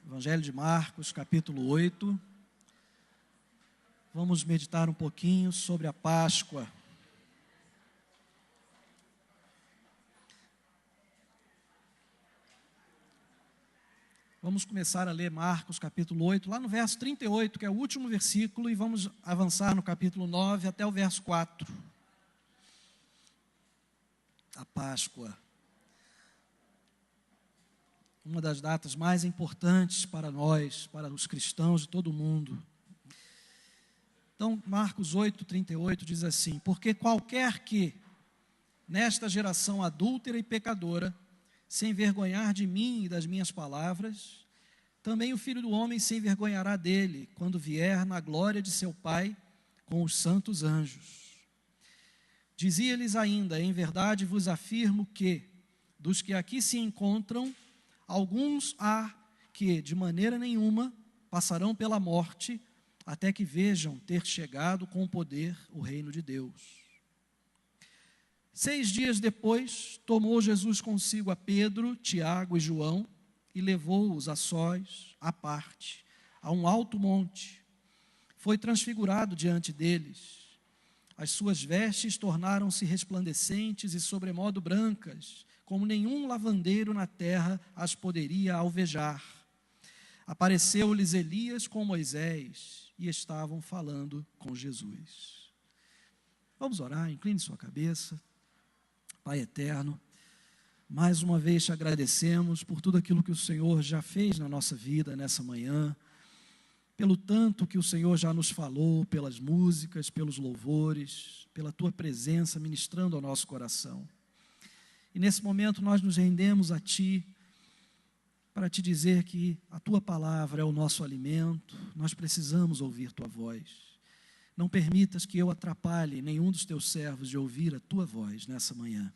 Evangelho de Marcos, capítulo 8. Vamos meditar um pouquinho sobre a Páscoa. Vamos começar a ler Marcos, capítulo 8, lá no verso 38, que é o último versículo, e vamos avançar no capítulo 9 até o verso 4. A Páscoa. Uma das datas mais importantes para nós, para os cristãos de todo o mundo. Então, Marcos 8, 38 diz assim: porque qualquer que, nesta geração adúltera e pecadora, se envergonhar de mim e das minhas palavras, também o Filho do Homem se envergonhará dele, quando vier na glória de seu Pai com os santos anjos. Dizia-lhes ainda: em verdade vos afirmo que, dos que aqui se encontram, alguns há que, de maneira nenhuma, passarão pela morte, até que vejam ter chegado com poder o reino de Deus. 6 dias depois, tomou Jesus consigo a Pedro, Tiago e João, e levou-os a sós, à parte, a um alto monte. Foi transfigurado diante deles. As suas vestes tornaram-se resplandecentes e sobremodo brancas, como nenhum lavandeiro na terra as poderia alvejar. Apareceu-lhes Elias com Moisés, e estavam falando com Jesus. Vamos orar, incline sua cabeça. Pai eterno, mais uma vez te agradecemos por tudo aquilo que o Senhor já fez na nossa vida nessa manhã, pelo tanto que o Senhor já nos falou, pelas músicas, pelos louvores, pela tua presença ministrando ao nosso coração. E nesse momento nós nos rendemos a Ti, para Te dizer que a Tua palavra é o nosso alimento, nós precisamos ouvir Tua voz. Não permitas que eu atrapalhe nenhum dos Teus servos de ouvir a Tua voz nessa manhã.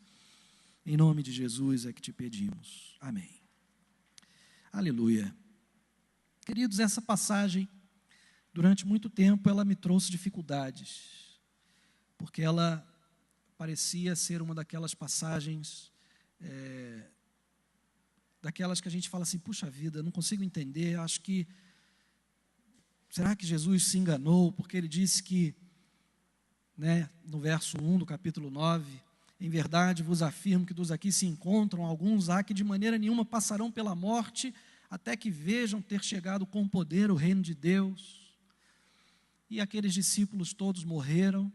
Em nome de Jesus é que Te pedimos. Amém. Aleluia. Queridos, essa passagem, durante muito tempo, ela me trouxe dificuldades, porque ela parecia ser uma daquelas passagens, daquelas que a gente fala assim: puxa vida, não consigo entender, acho que, será que Jesus se enganou? Porque ele disse que, no verso 1 do capítulo 9, em verdade vos afirmo que dos aqui se encontram alguns há que de maneira nenhuma passarão pela morte, até que vejam ter chegado com poder o reino de Deus. E aqueles discípulos todos morreram,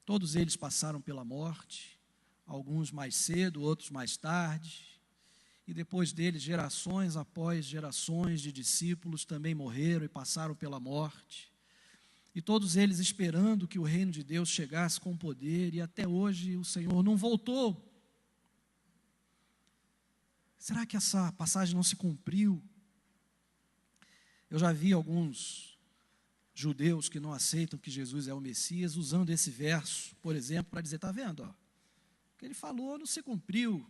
todos eles passaram pela morte, alguns mais cedo, outros mais tarde, e depois deles, gerações após gerações de discípulos também morreram e passaram pela morte, e todos eles esperando que o reino de Deus chegasse com poder, e até hoje o Senhor não voltou. Será que essa passagem não se cumpriu? Eu já vi alguns judeus que não aceitam que Jesus é o Messias, usando esse verso, por exemplo, para dizer: está vendo? O que ele falou não se cumpriu.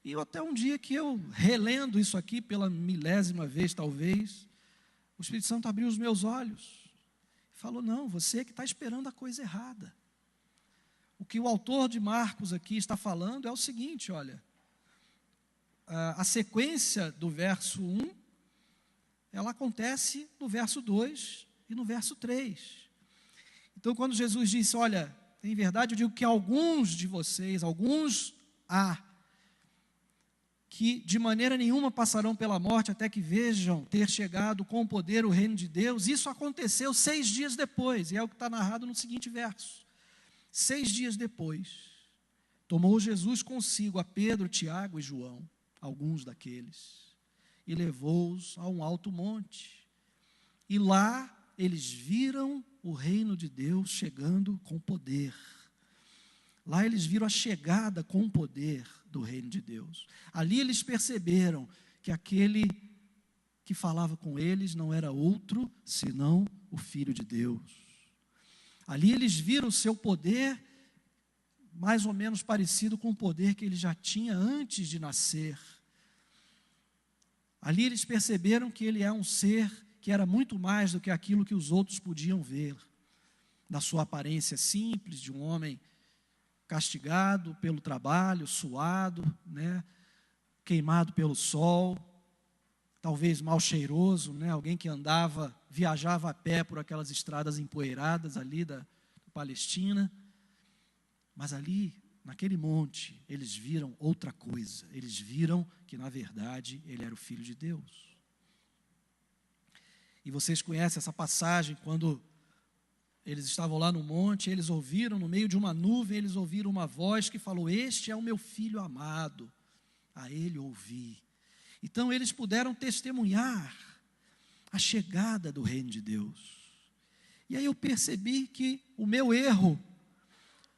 E até um dia que eu, relendo isso aqui pela milésima vez talvez, o Espírito Santo abriu os meus olhos e falou: não, você que está esperando a coisa errada. O que o autor de Marcos aqui está falando é o seguinte: olha, a sequência do verso 1, ela acontece no verso 2 e no verso 3. Então, quando Jesus disse: olha, em verdade eu digo que alguns de vocês, alguns há, que de maneira nenhuma passarão pela morte, até que vejam ter chegado com poder o reino de Deus. Isso aconteceu 6 dias depois, e é o que está narrado no seguinte verso. 6 dias depois, tomou Jesus consigo a Pedro, Tiago e João, alguns daqueles, e levou-os a um alto monte. E lá eles viram o reino de Deus chegando com poder. Lá eles viram a chegada com poder do reino de Deus. Ali eles perceberam que aquele que falava com eles não era outro senão o Filho de Deus. Ali eles viram o seu poder mais ou menos parecido com o poder que ele já tinha antes de nascer. Ali eles perceberam que ele é um ser que era muito mais do que aquilo que os outros podiam ver, na sua aparência simples de um homem castigado pelo trabalho, suado, queimado pelo sol. talvez mal cheiroso, né? Alguém que viajava a pé por aquelas estradas empoeiradas ali da Palestina. Mas ali, naquele monte, eles viram outra coisa. Eles viram que, na verdade, ele era o Filho de Deus. E vocês conhecem essa passagem, quando eles estavam lá no monte, eles ouviram, no meio de uma nuvem, eles ouviram uma voz que falou: este é o meu Filho amado, a ele ouvi. Então eles puderam testemunhar a chegada do reino de Deus. E aí eu percebi que o meu erro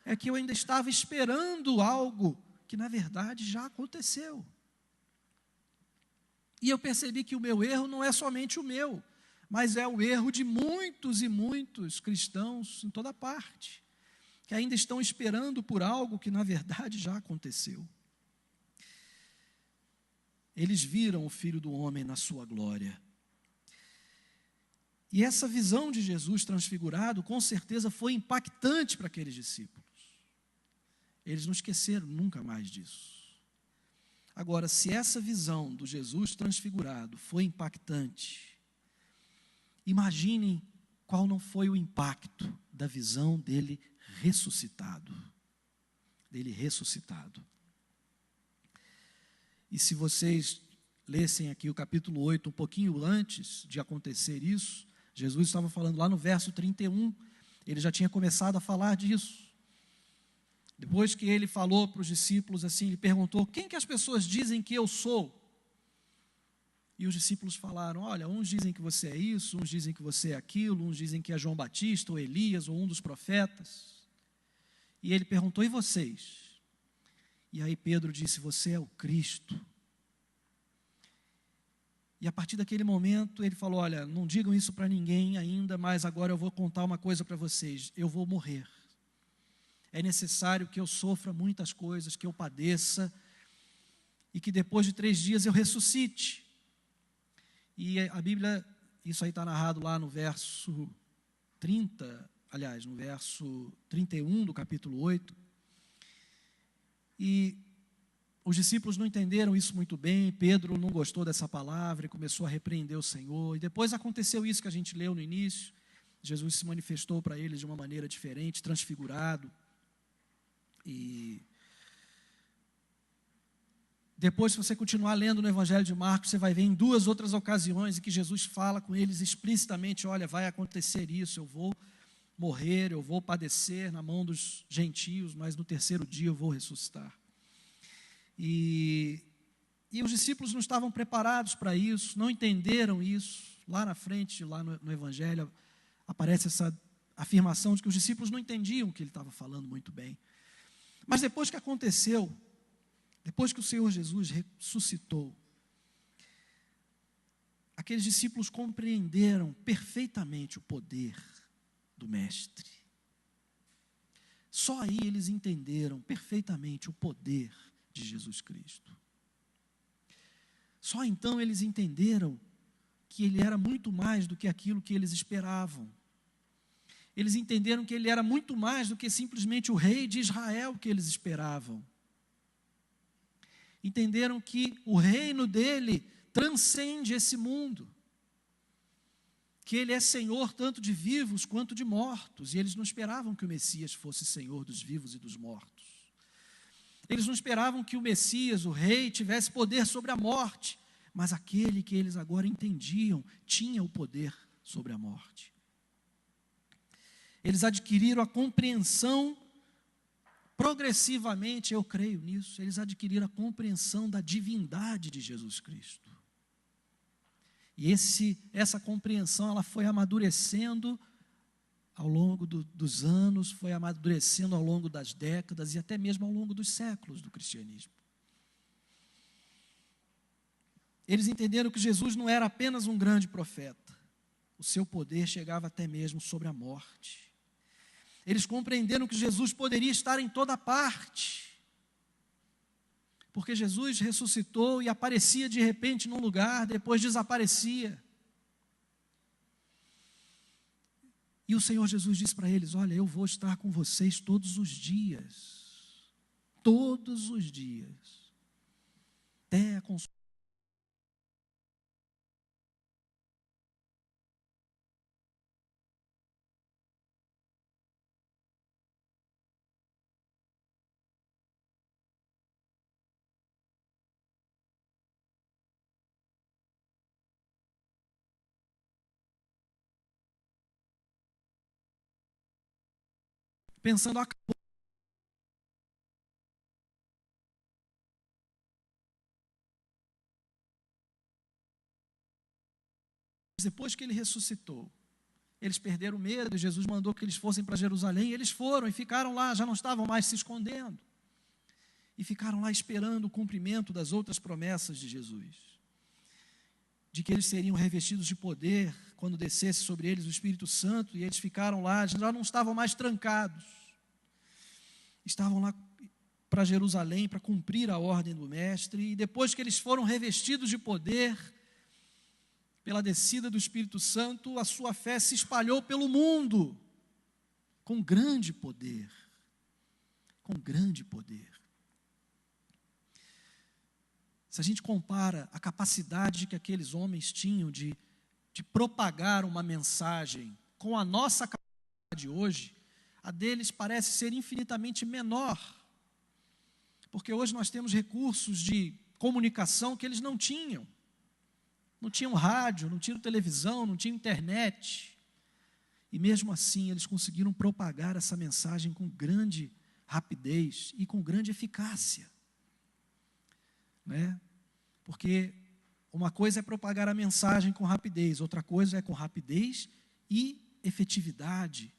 é que eu ainda estava esperando algo que na verdade já aconteceu. E eu percebi que o meu erro não é somente o meu, mas é o erro de muitos e muitos cristãos em toda parte, que ainda estão esperando por algo que na verdade já aconteceu. Eles viram o Filho do Homem na sua glória. E essa visão de Jesus transfigurado, com certeza, foi impactante para aqueles discípulos. Eles não esqueceram nunca mais disso. Agora, se essa visão do Jesus transfigurado foi impactante, imaginem qual não foi o impacto da visão dele ressuscitado. E se vocês lessem aqui o capítulo 8, um pouquinho antes de acontecer isso, Jesus estava falando lá no verso 31, ele já tinha começado a falar disso. Depois que ele falou para os discípulos assim, ele perguntou: quem que as pessoas dizem que eu sou? E os discípulos falaram: olha, uns dizem que você é isso, uns dizem que você é aquilo, uns dizem que é João Batista, ou Elias, ou um dos profetas. E ele perguntou: e vocês? E aí Pedro disse: você é o Cristo. E a partir daquele momento ele falou: olha, não digam isso para ninguém ainda, mas agora eu vou contar uma coisa para vocês: eu vou morrer. É necessário que eu sofra muitas coisas, que eu padeça, e que depois de 3 dias eu ressuscite. E a Bíblia, isso aí está narrado lá no verso 30, aliás, no verso 31 do capítulo 8. E os discípulos não entenderam isso muito bem, Pedro não gostou dessa palavra e começou a repreender o Senhor. E depois aconteceu isso que a gente leu no início, Jesus se manifestou para eles de uma maneira diferente, transfigurado. E depois, se você continuar lendo no Evangelho de Marcos, você vai ver em 2 outras ocasiões em que Jesus fala com eles explicitamente: olha, vai acontecer isso, eu vou morrer, eu vou padecer na mão dos gentios, mas no 3º dia eu vou ressuscitar. E os discípulos não estavam preparados para isso, não entenderam isso. Lá na frente, lá no Evangelho, aparece essa afirmação de que os discípulos não entendiam o que ele estava falando muito bem. Mas depois que aconteceu, depois que o Senhor Jesus ressuscitou, aqueles discípulos compreenderam perfeitamente o poder do Mestre. Só aí eles entenderam perfeitamente o poder de Jesus Cristo. Só então eles entenderam que ele era muito mais do que aquilo que eles esperavam. Eles entenderam que ele era muito mais do que simplesmente o rei de Israel que eles esperavam. Entenderam que o reino dele transcende esse mundo. Que ele é Senhor tanto de vivos quanto de mortos. E eles não esperavam que o Messias fosse Senhor dos vivos e dos mortos. Eles não esperavam que o Messias, o rei, tivesse poder sobre a morte. Mas aquele que eles agora entendiam tinha o poder sobre a morte. Eles adquiriram a compreensão, progressivamente, eu creio nisso, eles adquiriram a compreensão da divindade de Jesus Cristo. E essa compreensão, ela foi amadurecendo ao longo dos anos, foi amadurecendo ao longo das décadas e até mesmo ao longo dos séculos do cristianismo. Eles entenderam que Jesus não era apenas um grande profeta, o seu poder chegava até mesmo sobre a morte. Eles compreenderam que Jesus poderia estar em toda parte, porque Jesus ressuscitou e aparecia de repente num lugar, depois desaparecia. E o Senhor Jesus disse para eles: olha, eu vou estar com vocês todos os dias, até a pensando, acabou. Depois que ele ressuscitou, eles perderam o medo, e Jesus mandou que eles fossem para Jerusalém, e eles foram e ficaram lá, já não estavam mais se escondendo, e ficaram lá esperando o cumprimento das outras promessas de Jesus, de que eles seriam revestidos de poder, quando descesse sobre eles o Espírito Santo, e eles ficaram lá, já não estavam mais trancados, estavam lá para Jerusalém, para cumprir a ordem do Mestre, e depois que eles foram revestidos de poder, pela descida do Espírito Santo, a sua fé se espalhou pelo mundo, com grande poder, com grande poder. Se a gente compara a capacidade que aqueles homens tinham de propagar uma mensagem com a nossa capacidade hoje, a deles parece ser infinitamente menor, porque hoje nós temos recursos de comunicação que eles não tinham. Não tinham rádio, não tinham televisão, não tinham internet. E mesmo assim, eles conseguiram propagar essa mensagem com grande rapidez e com grande eficácia. Né? Porque uma coisa é propagar a mensagem com rapidez, outra coisa é com rapidez e efetividade,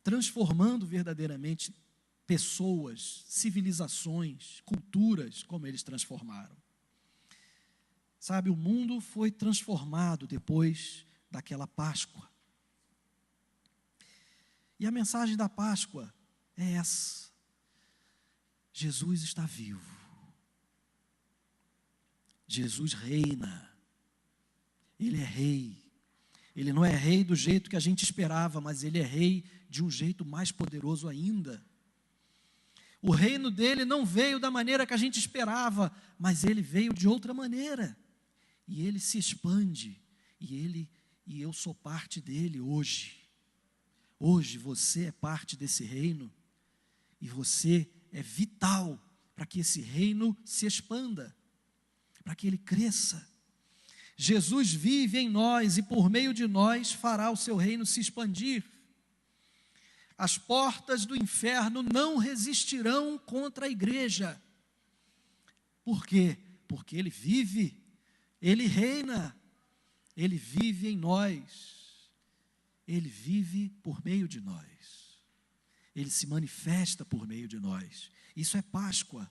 transformando verdadeiramente pessoas, civilizações, culturas, como eles transformaram. Sabe, o mundo foi transformado depois daquela Páscoa. E a mensagem da Páscoa é essa: Jesus está vivo. Jesus reina. Ele é rei. Ele não é rei do jeito que a gente esperava, mas ele é rei de um jeito mais poderoso ainda. O reino dele não veio da maneira que a gente esperava, mas ele veio de outra maneira. E ele se expande, e eu sou parte dele hoje. Hoje você é parte desse reino, e você é vital para que esse reino se expanda, para que ele cresça. Jesus vive em nós, e por meio de nós fará o seu reino se expandir. As portas do inferno não resistirão contra a igreja. Por quê? Porque ele vive. Ele reina, ele vive em nós, ele vive por meio de nós, ele se manifesta por meio de nós. Isso é Páscoa.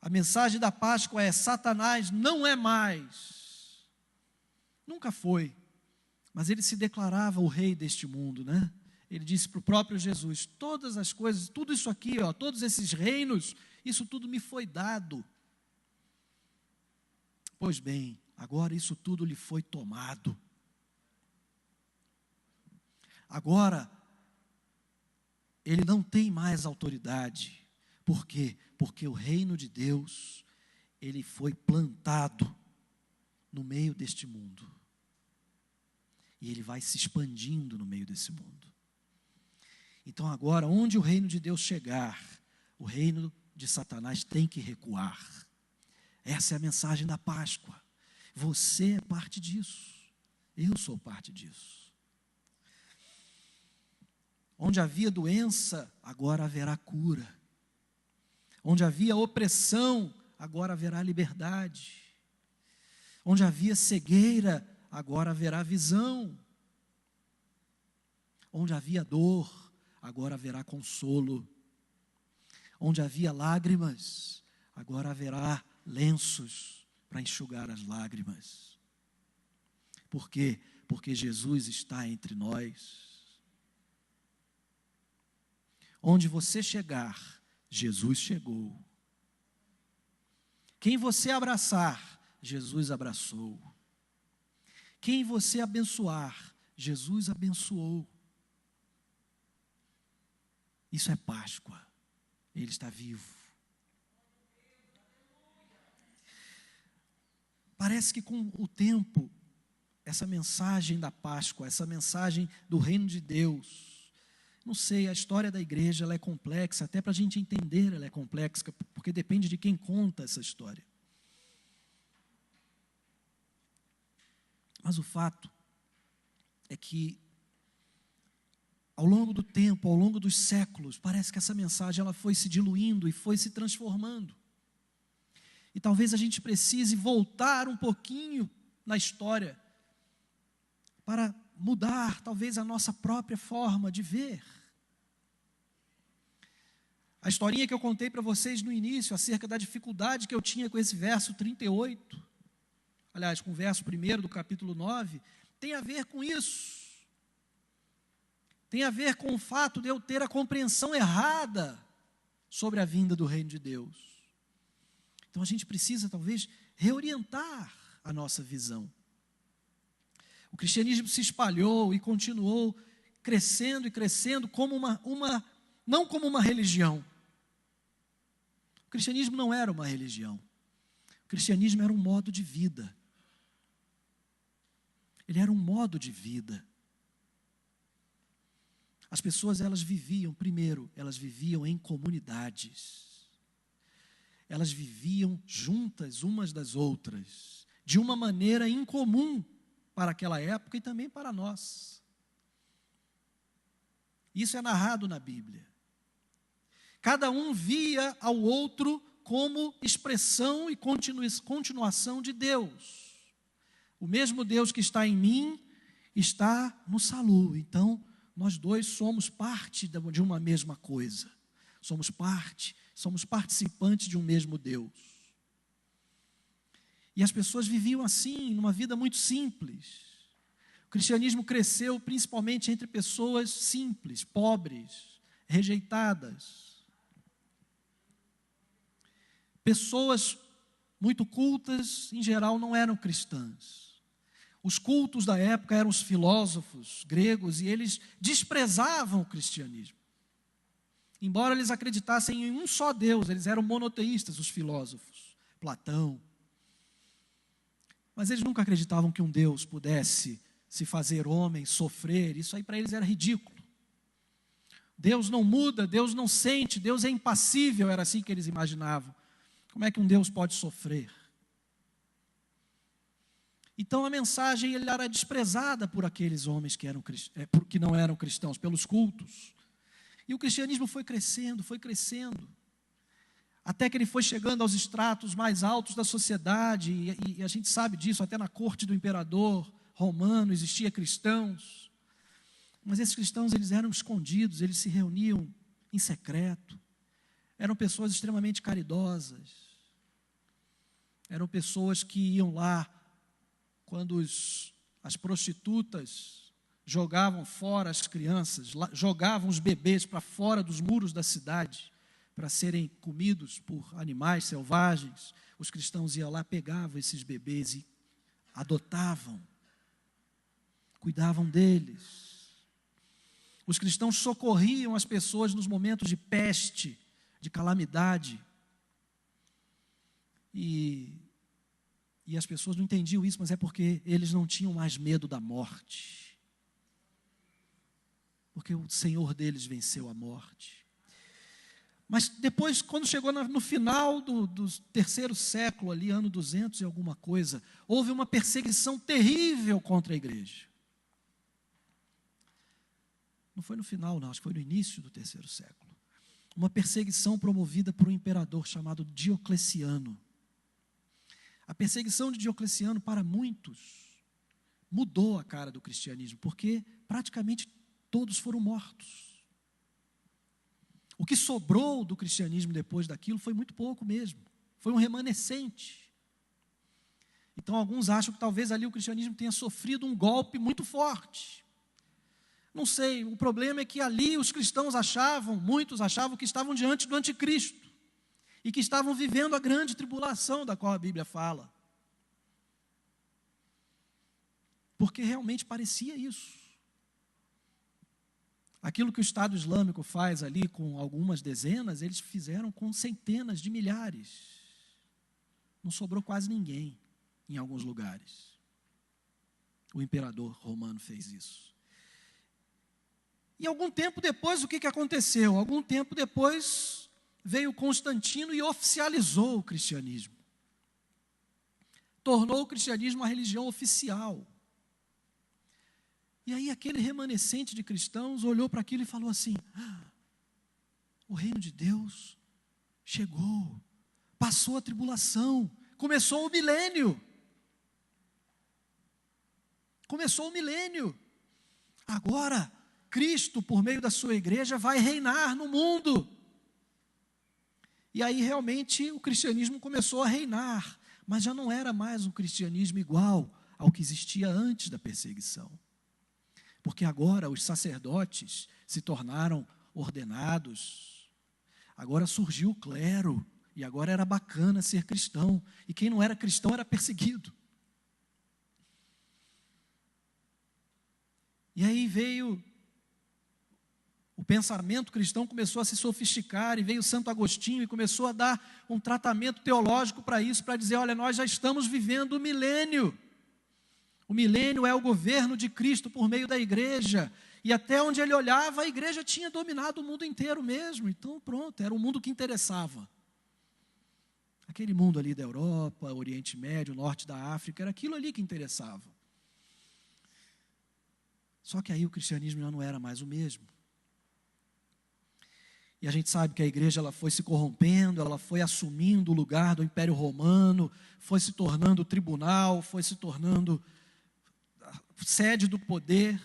A mensagem da Páscoa é: Satanás não é mais, nunca foi, mas ele se declarava o rei deste mundo, né? Ele disse para o próprio Jesus: todas as coisas, tudo isso aqui, todos esses reinos, isso tudo me foi dado. Pois bem, agora isso tudo lhe foi tomado. Agora, ele não tem mais autoridade. Por quê? Porque o reino de Deus, ele foi plantado no meio deste mundo. E ele vai se expandindo no meio desse mundo. Então agora, onde o reino de Deus chegar, o reino de Satanás tem que recuar. Essa é a mensagem da Páscoa. Você é parte disso. Eu sou parte disso. Onde havia doença, agora haverá cura. Onde havia opressão, agora haverá liberdade. Onde havia cegueira, agora haverá visão. Onde havia dor, agora haverá consolo. Onde havia lágrimas, agora haverá lenços para enxugar as lágrimas. Por quê? Porque Jesus está entre nós. Onde você chegar, Jesus chegou. Quem você abraçar, Jesus abraçou. Quem você abençoar, Jesus abençoou. Isso é Páscoa. Ele está vivo. Parece que com o tempo, essa mensagem da Páscoa, essa mensagem do reino de Deus, não sei, a história da igreja ela é complexa, até para a gente entender ela é complexa, porque depende de quem conta essa história. Mas o fato é que ao longo do tempo, ao longo dos séculos, parece que essa mensagem ela foi se diluindo e foi se transformando. E talvez a gente precise voltar um pouquinho na história para mudar, talvez, a nossa própria forma de ver. A historinha que eu contei para vocês no início, acerca da dificuldade que eu tinha com esse verso 38, aliás, com o verso 1 do capítulo 9, tem a ver com isso. Tem a ver com o fato de eu ter a compreensão errada sobre a vinda do reino de Deus. Então a gente precisa, talvez, reorientar a nossa visão. O cristianismo se espalhou e continuou crescendo e crescendo como não como uma religião. O cristianismo não era uma religião. O cristianismo era um modo de vida. Ele era um modo de vida. As pessoas, elas viviam em comunidades. Elas viviam juntas umas das outras, de uma maneira incomum para aquela época e também para nós. Isso é narrado na Bíblia. Cada um via ao outro como expressão e continuação de Deus. O mesmo Deus que está em mim está no Salu. Então, nós dois somos parte de uma mesma coisa. Somos participantes de um mesmo Deus. E as pessoas viviam assim, numa vida muito simples. O cristianismo cresceu principalmente entre pessoas simples, pobres, rejeitadas. Pessoas muito cultas, em geral, não eram cristãs. Os cultos da época eram os filósofos gregos e eles desprezavam o cristianismo. Embora eles acreditassem em um só Deus, eles eram monoteístas, os filósofos, Platão. Mas eles nunca acreditavam que um Deus pudesse se fazer homem, sofrer. Isso aí para eles era ridículo. Deus não muda, Deus não sente, Deus é impassível, era assim que eles imaginavam. Como é que um Deus pode sofrer? Então a mensagem era desprezada por aqueles homens que não eram cristãos, pelos cultos. E o cristianismo foi crescendo, até que ele foi chegando aos estratos mais altos da sociedade, e a gente sabe disso, até na corte do imperador romano existia cristãos. Mas esses cristãos, eles eram escondidos, eles se reuniam em secreto. Eram pessoas extremamente caridosas. Eram pessoas que iam lá quando as prostitutas jogavam fora as crianças, jogavam os bebês para fora dos muros da cidade para serem comidos por animais selvagens. Os cristãos iam lá, pegavam esses bebês e adotavam, cuidavam deles. Os cristãos socorriam as pessoas nos momentos de peste, de calamidade. E as pessoas não entendiam isso, mas é porque eles não tinham mais medo da morte. Porque o Senhor deles venceu a morte. Mas depois, quando chegou no final do terceiro século, ali, ano 200 e alguma coisa, houve uma perseguição terrível contra a igreja. Não foi no final, não, acho que foi no início do terceiro século. Uma perseguição promovida por um imperador chamado Diocleciano. A perseguição de Diocleciano, para muitos, mudou a cara do cristianismo, porque praticamente todos foram mortos. O que sobrou do cristianismo depois daquilo foi muito pouco mesmo, foi um remanescente. Então alguns acham que talvez ali o cristianismo tenha sofrido um golpe muito forte. Não sei, o problema é que ali os cristãos muitos achavam que estavam diante do anticristo. E que estavam vivendo a grande tribulação da qual a Bíblia fala. Porque realmente parecia isso. Aquilo que o Estado Islâmico faz ali com algumas dezenas, eles fizeram com centenas de milhares. Não sobrou quase ninguém em alguns lugares. O imperador romano fez isso. E algum tempo depois, o que aconteceu? Algum tempo depois veio Constantino e oficializou o cristianismo. Tornou o cristianismo uma religião oficial. E aí aquele remanescente de cristãos olhou para aquilo e falou assim: o reino de Deus chegou, passou a tribulação, começou o milênio. Começou o milênio. Agora, Cristo, por meio da sua igreja, vai reinar no mundo. E aí realmente o cristianismo começou a reinar, mas já não era mais um cristianismo igual ao que existia antes da perseguição. Porque agora os sacerdotes se tornaram ordenados, agora surgiu o clero, e agora era bacana ser cristão, e quem não era cristão era perseguido. E aí veio, o pensamento cristão começou a se sofisticar, e veio Santo Agostinho e começou a dar um tratamento teológico para isso, para dizer: olha, nós já estamos vivendo o milênio. O milênio é o governo de Cristo por meio da igreja, e até onde ele olhava, a igreja tinha dominado o mundo inteiro mesmo. Então pronto, era o mundo que interessava. Aquele mundo ali da Europa, Oriente Médio, Norte da África, era aquilo ali que interessava. Só que aí o cristianismo já não era mais o mesmo. E a gente sabe que a igreja ela foi se corrompendo, ela foi assumindo o lugar do Império Romano, foi se tornando tribunal, foi se tornando sede do poder.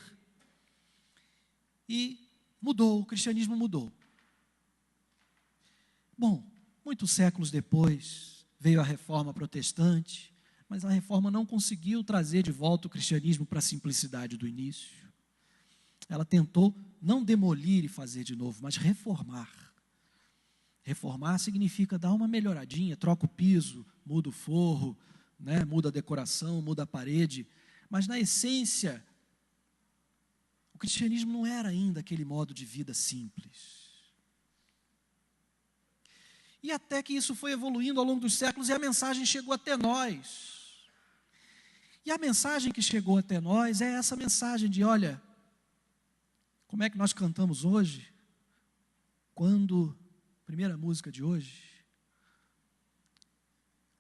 E mudou, o cristianismo mudou. Bom, muitos séculos depois veio a reforma protestante, mas a reforma não conseguiu trazer de volta o cristianismo para a simplicidade do início. Ela tentou não demolir e fazer de novo, mas reformar. Reformar significa dar uma melhoradinha, troca o piso, muda o forro, né, muda a decoração, muda a parede, mas na essência, o cristianismo não era ainda aquele modo de vida simples. E até que isso foi evoluindo ao longo dos séculos e a mensagem chegou até nós. E a mensagem que chegou até nós é essa mensagem de: olha, como é que nós cantamos hoje? Quando, primeira música de hoje,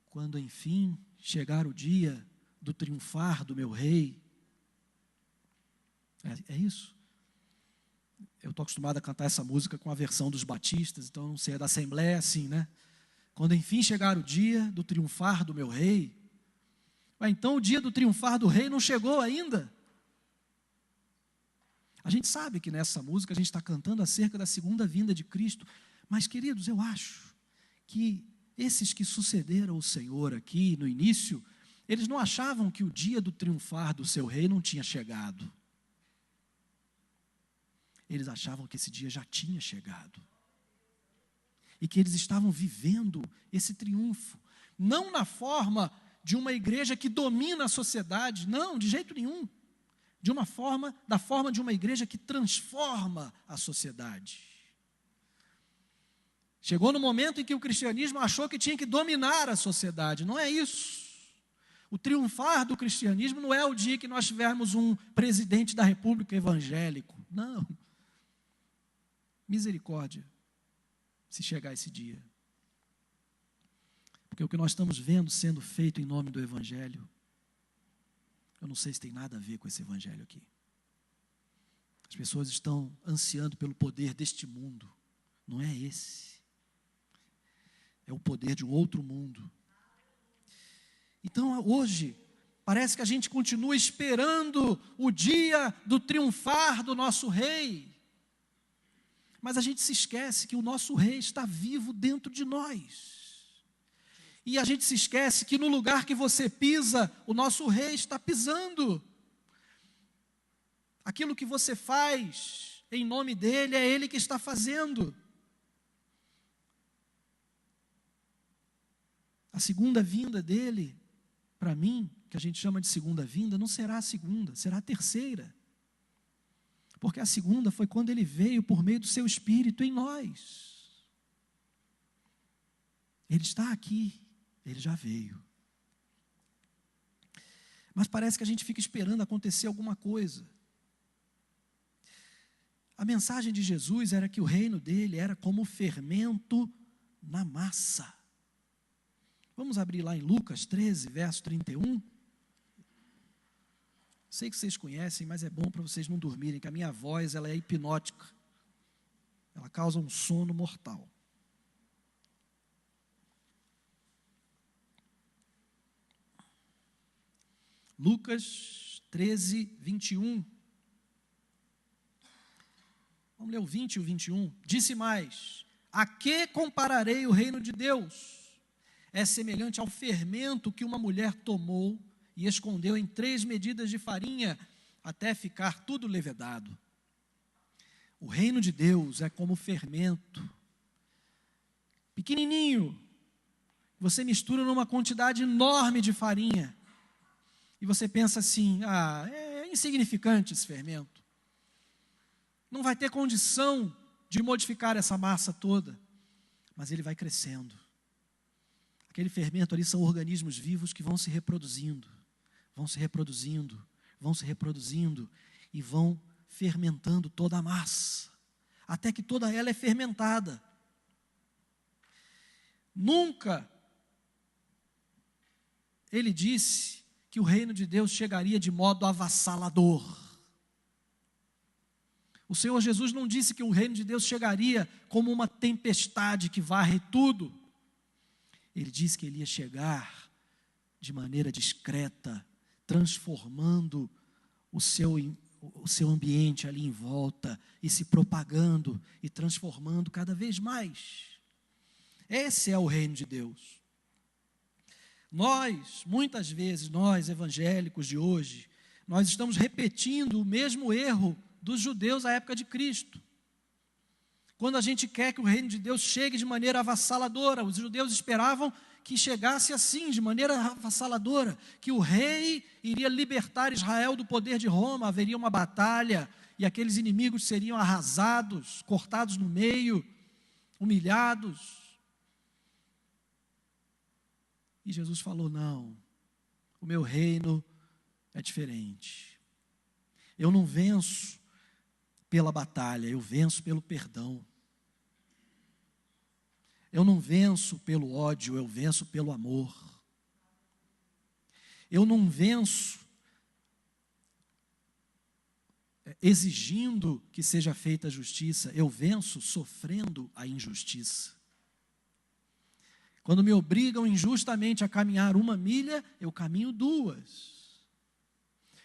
quando enfim chegar o dia do triunfar do meu rei. É isso? Eu estou acostumado a cantar essa música com a versão dos batistas, então não sei, é da Assembleia assim, né? Quando enfim chegar o dia do triunfar do meu rei. Mas então o dia do triunfar do rei não chegou ainda. A gente sabe que nessa música a gente está cantando acerca da segunda vinda de Cristo, mas queridos, eu acho que esses que sucederam o Senhor aqui no início, eles não achavam que o dia do triunfar do seu rei não tinha chegado. Eles achavam que esse dia já tinha chegado. E que eles estavam vivendo esse triunfo. Não na forma de uma igreja que domina a sociedade, não, de jeito nenhum. Da forma de uma igreja que transforma a sociedade. Chegou no momento em que o cristianismo achou que tinha que dominar a sociedade. Não é isso. O triunfar do cristianismo não é o dia que nós tivermos um presidente da república evangélico. Não. Misericórdia, se chegar esse dia. Porque o que nós estamos vendo sendo feito em nome do evangelho, eu não sei se tem nada a ver com esse evangelho aqui. As pessoas estão ansiando pelo poder deste mundo. Não é esse. É o poder de um outro mundo. Então, hoje, parece que a gente continua esperando o dia do triunfar do nosso rei. Mas a gente se esquece que o nosso rei está vivo dentro de nós. E a gente se esquece que no lugar que você pisa, o nosso rei está pisando. Aquilo que você faz em nome dele, é ele que está fazendo. A segunda vinda dele, para mim, que a gente chama de segunda vinda, não será a segunda, será a terceira. Porque a segunda foi quando ele veio por meio do seu Espírito em nós. Ele está aqui, ele já veio. Mas parece que a gente fica esperando acontecer alguma coisa. A mensagem de Jesus era que o reino dele era como fermento na massa. Vamos abrir lá em Lucas 13, verso 31. Sei que vocês conhecem, mas é bom para vocês não dormirem, que a minha voz ela é hipnótica. Ela causa um sono mortal. Lucas 13, 21. Vamos ler o 20 e o 21. Disse mais: a que compararei o reino de Deus? É semelhante ao fermento que uma mulher tomou e escondeu em 3 medidas de farinha, até ficar tudo levedado. O reino de Deus é como fermento, pequenininho, você mistura numa quantidade enorme de farinha, e você pensa assim, é insignificante esse fermento, não vai ter condição de modificar essa massa toda, mas ele vai crescendo. Aquele fermento ali são organismos vivos que vão se reproduzindo, vão se reproduzindo, vão se reproduzindo, e vão fermentando toda a massa, até que toda ela é fermentada. Nunca ele disse que o reino de Deus chegaria de modo avassalador. O Senhor Jesus não disse que o reino de Deus chegaria como uma tempestade que varre tudo. Ele disse que ele ia chegar de maneira discreta, transformando o seu ambiente ali em volta, e se propagando e transformando cada vez mais. Esse é o reino de Deus. Muitas vezes, nós evangélicos de hoje, nós estamos repetindo o mesmo erro dos judeus à época de Cristo. Quando a gente quer que o reino de Deus chegue de maneira avassaladora, os judeus esperavam que chegasse assim, de maneira avassaladora, que o rei iria libertar Israel do poder de Roma, haveria uma batalha, e aqueles inimigos seriam arrasados, cortados no meio, humilhados. E Jesus falou: não, o meu reino é diferente. Eu não venço pela batalha, eu venço pelo perdão. Eu não venço pelo ódio, eu venço pelo amor. Eu não venço exigindo que seja feita a justiça, eu venço sofrendo a injustiça. Quando me obrigam injustamente a caminhar 1 milha, eu caminho 2.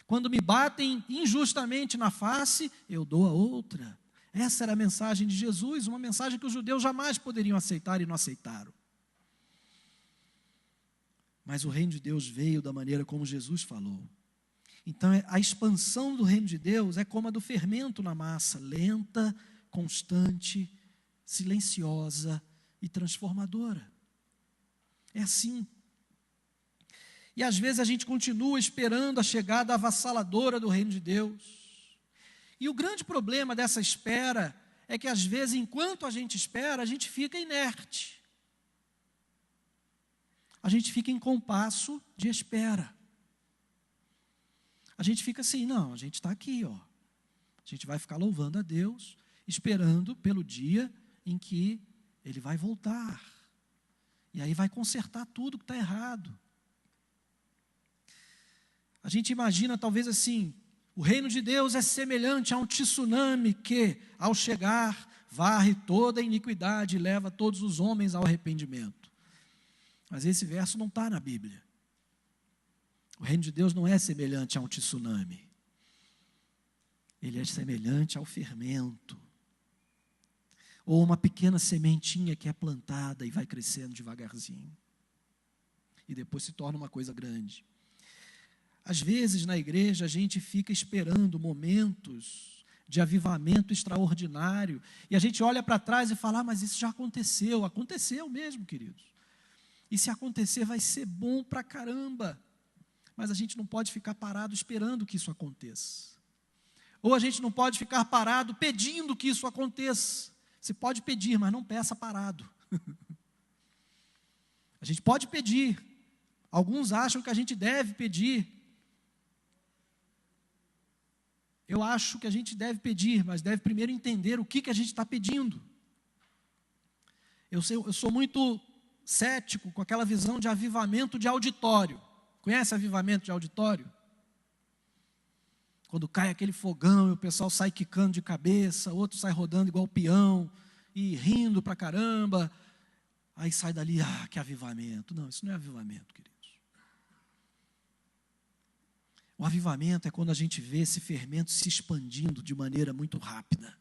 Quando me batem injustamente na face, eu dou a outra. Essa era a mensagem de Jesus, uma mensagem que os judeus jamais poderiam aceitar e não aceitaram. Mas o reino de Deus veio da maneira como Jesus falou. Então, a expansão do reino de Deus é como a do fermento na massa, lenta, constante, silenciosa e transformadora. É assim. E às vezes a gente continua esperando a chegada avassaladora do reino de Deus. E o grande problema dessa espera é que às vezes, enquanto a gente espera, a gente fica inerte. A gente fica em compasso de espera. A gente fica assim, não, a gente está aqui, ó. A gente vai ficar louvando a Deus, esperando pelo dia em que Ele vai voltar. E aí vai consertar tudo que está errado. A gente imagina talvez assim, o reino de Deus é semelhante a um tsunami que, ao chegar, varre toda a iniquidade e leva todos os homens ao arrependimento. Mas esse verso não está na Bíblia. O reino de Deus não é semelhante a um tsunami. Ele é semelhante ao fermento. Ou uma pequena sementinha que é plantada e vai crescendo devagarzinho. E depois se torna uma coisa grande. Às vezes na igreja a gente fica esperando momentos de avivamento extraordinário, e a gente olha para trás e fala, mas isso já aconteceu. Aconteceu mesmo, queridos. E se acontecer vai ser bom pra caramba. Mas a gente não pode ficar parado esperando que isso aconteça. Ou a gente não pode ficar parado pedindo que isso aconteça. Você pode pedir, mas não peça parado. A gente pode pedir. Alguns acham que a gente deve pedir. Eu acho que a gente deve pedir, mas deve primeiro entender o que a gente está pedindo. Eu sou muito cético com aquela visão de avivamento de auditório. Conhece avivamento de auditório? Quando cai aquele fogão e o pessoal sai quicando de cabeça, outro sai rodando igual peão e rindo pra caramba, aí sai dali, que avivamento. Não, isso não é avivamento, queridos. O avivamento é quando a gente vê esse fermento se expandindo de maneira muito rápida.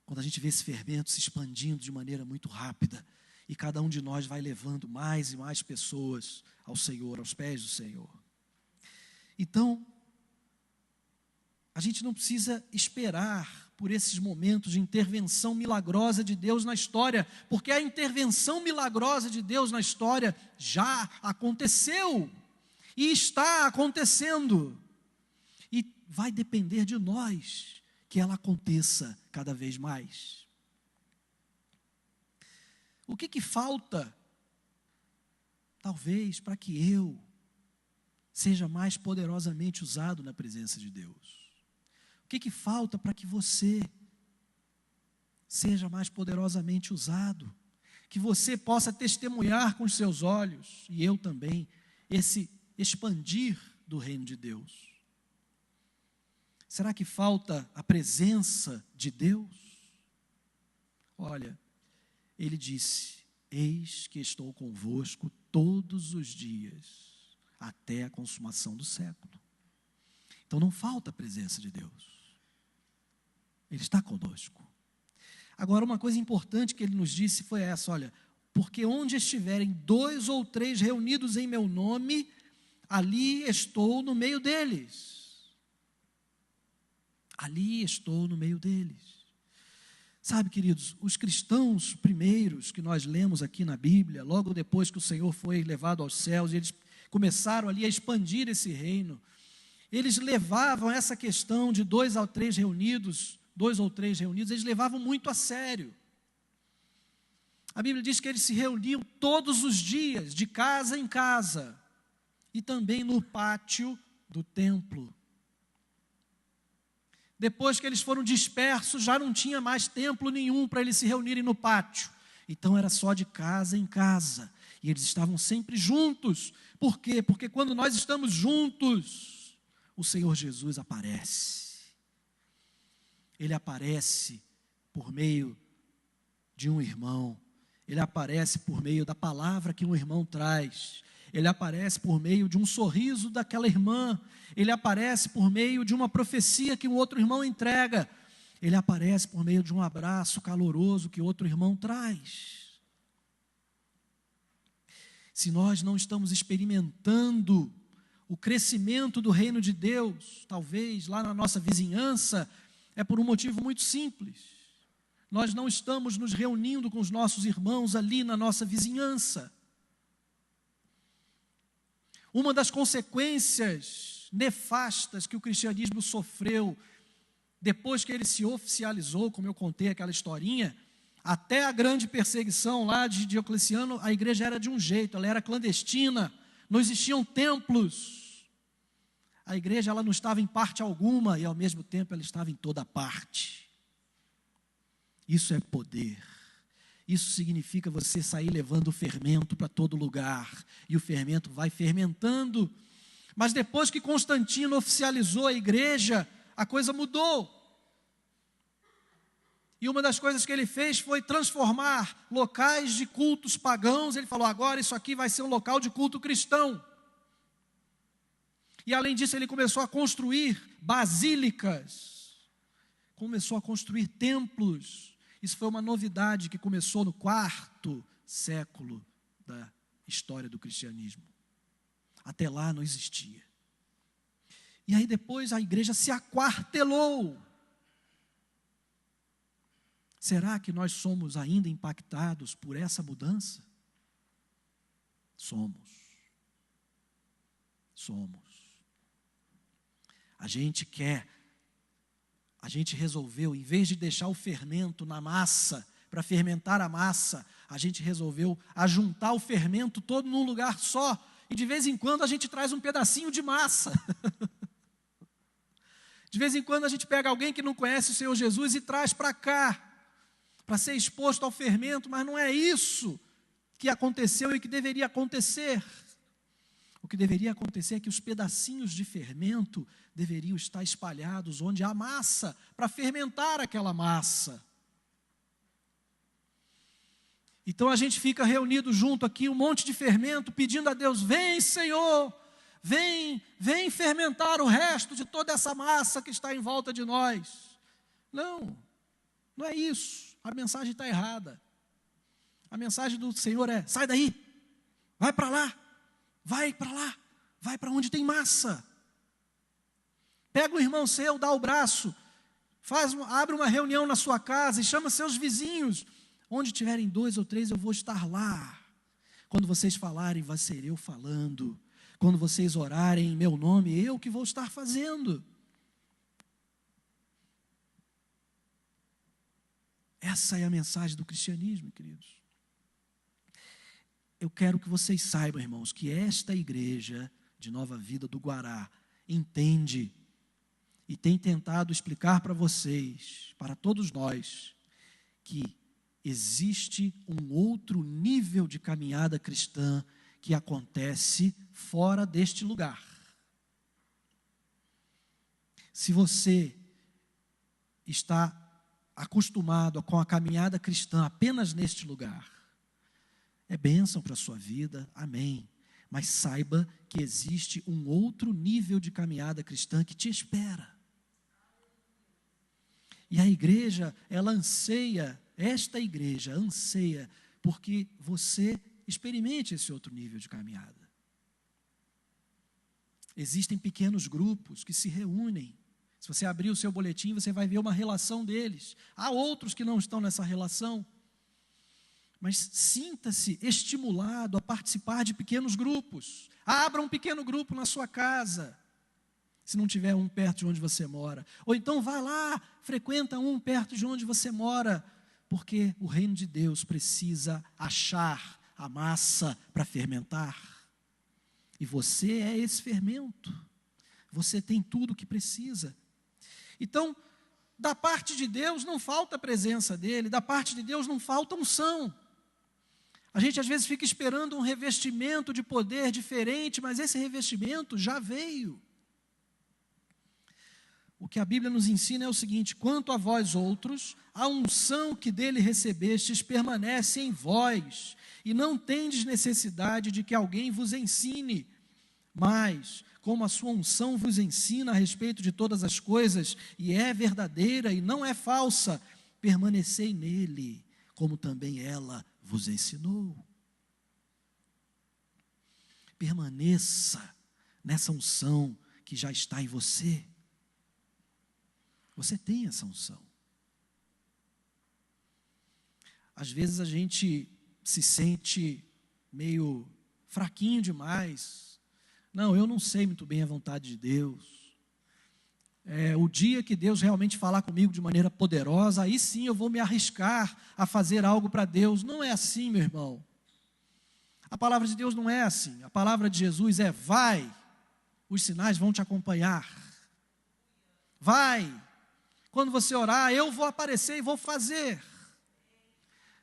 Quando a gente vê esse fermento se expandindo de maneira muito rápida, e cada um de nós vai levando mais e mais pessoas ao Senhor, aos pés do Senhor. Então, a gente não precisa esperar por esses momentos de intervenção milagrosa de Deus na história, porque a intervenção milagrosa de Deus na história já aconteceu e está acontecendo. E vai depender de nós que ela aconteça cada vez mais. O que falta, talvez, para que eu seja mais poderosamente usado na presença de Deus? O que falta para que você seja mais poderosamente usado? Que você possa testemunhar com os seus olhos, e eu também, esse expandir do reino de Deus. Será que falta a presença de Deus? Olha, ele disse: eis que estou convosco todos os dias, até a consumação do século. Então não falta a presença de Deus. Ele está conosco. Agora, uma coisa importante que ele nos disse foi essa: olha, porque onde estiverem 2 ou 3 reunidos em meu nome, ali estou no meio deles. Ali estou no meio deles. Sabe, queridos, os cristãos primeiros que nós lemos aqui na Bíblia, logo depois que o Senhor foi levado aos céus, eles começaram ali a expandir esse reino, eles levavam essa questão de 2 ou 3 reunidos, eles levavam muito a sério. A Bíblia diz que eles se reuniam todos os dias, de casa em casa, e também no pátio do templo. Depois que eles foram dispersos, já não tinha mais templo nenhum para eles se reunirem no pátio. Então era só de casa em casa. E eles estavam sempre juntos. Por quê? Porque quando nós estamos juntos, o Senhor Jesus aparece. Ele aparece por meio de um irmão. Ele aparece por meio da palavra que um irmão traz. Ele aparece por meio de um sorriso daquela irmã. Ele aparece por meio de uma profecia que um outro irmão entrega. Ele aparece por meio de um abraço caloroso que outro irmão traz. Se nós não estamos experimentando o crescimento do reino de Deus, talvez lá na nossa vizinhança, é por um motivo muito simples. Nós não estamos nos reunindo com os nossos irmãos ali na nossa vizinhança. Uma das consequências nefastas que o cristianismo sofreu depois que ele se oficializou, como eu contei aquela historinha, até a grande perseguição lá de Diocleciano, a igreja era de um jeito, ela era clandestina, não existiam templos. A igreja ela não estava em parte alguma e ao mesmo tempo ela estava em toda parte. Isso é poder. Isso significa você sair levando o fermento para todo lugar. E o fermento vai fermentando. Mas depois que Constantino oficializou a igreja, a coisa mudou. E uma das coisas que ele fez foi transformar locais de cultos pagãos. Ele falou: agora isso aqui vai ser um local de culto cristão. E além disso ele começou a construir basílicas. Começou a construir templos. Isso foi uma novidade que começou no 4º século da história do cristianismo. Até lá não existia. E aí depois a igreja se aquartelou. Será que nós somos ainda impactados por essa mudança? Somos. A gente resolveu, em vez de deixar o fermento na massa, para fermentar a massa, a gente resolveu ajuntar o fermento todo num lugar só, e de vez em quando a gente traz um pedacinho de massa. De vez em quando a gente pega alguém que não conhece o Senhor Jesus e traz para cá, para ser exposto ao fermento, mas não é isso que aconteceu e que deveria acontecer. O O que deveria acontecer é que os pedacinhos de fermento deveriam estar espalhados onde há massa, para fermentar aquela massa. Então a gente fica reunido junto aqui, um monte de fermento, pedindo a Deus: vem, Senhor, vem fermentar o resto de toda essa massa que está em volta de nós. Não é isso. A mensagem está errada. A mensagem do Senhor é: sai daí, vai para lá, vai para onde tem massa. Pega o irmão seu, dá o braço, abre uma reunião na sua casa e chama seus vizinhos. Onde tiverem 2 ou 3, eu vou estar lá. Quando vocês falarem, vai ser eu falando. Quando vocês orarem em meu nome, eu que vou estar fazendo. Essa é a mensagem do cristianismo, queridos. Eu quero que vocês saibam, irmãos, que esta igreja de Nova Vida do Guará entende e tem tentado explicar para vocês, para todos nós, que existe um outro nível de caminhada cristã que acontece fora deste lugar. Se você está acostumado com a caminhada cristã apenas neste lugar, é bênção para a sua vida, amém. Mas saiba que existe um outro nível de caminhada cristã que te espera. E a igreja, esta igreja anseia porque você experimente esse outro nível de caminhada. Existem pequenos grupos que se reúnem. Se você abrir o seu boletim, você vai ver uma relação deles. Há outros que não estão nessa relação. Mas sinta-se estimulado a participar de pequenos grupos. Abra um pequeno grupo na sua casa, se não tiver um perto de onde você mora. Ou então vá lá, frequenta um perto de onde você mora, porque o reino de Deus precisa achar a massa para fermentar. E você é esse fermento. Você tem tudo o que precisa. Então, da parte de Deus não falta a presença dele, da parte de Deus não falta unção. A gente às vezes fica esperando um revestimento de poder diferente, mas esse revestimento já veio. O que a Bíblia nos ensina é o seguinte: quanto a vós outros, a unção que dele recebestes permanece em vós, e não tendes necessidade de que alguém vos ensine, mas, como a sua unção vos ensina a respeito de todas as coisas, e é verdadeira e não é falsa, permanecei nele, como também ela vos ensinou. Permaneça nessa unção que já está em você. Você tem essa unção. Às vezes a gente se sente meio fraquinho demais. Não, eu não sei muito bem a vontade de Deus. O dia que Deus realmente falar comigo de maneira poderosa, aí sim eu vou me arriscar a fazer algo para Deus. Não é assim, meu irmão. A palavra de Deus não é assim. A palavra de Jesus é: vai, os sinais vão te acompanhar. Vai. Quando você orar, eu vou aparecer e vou fazer.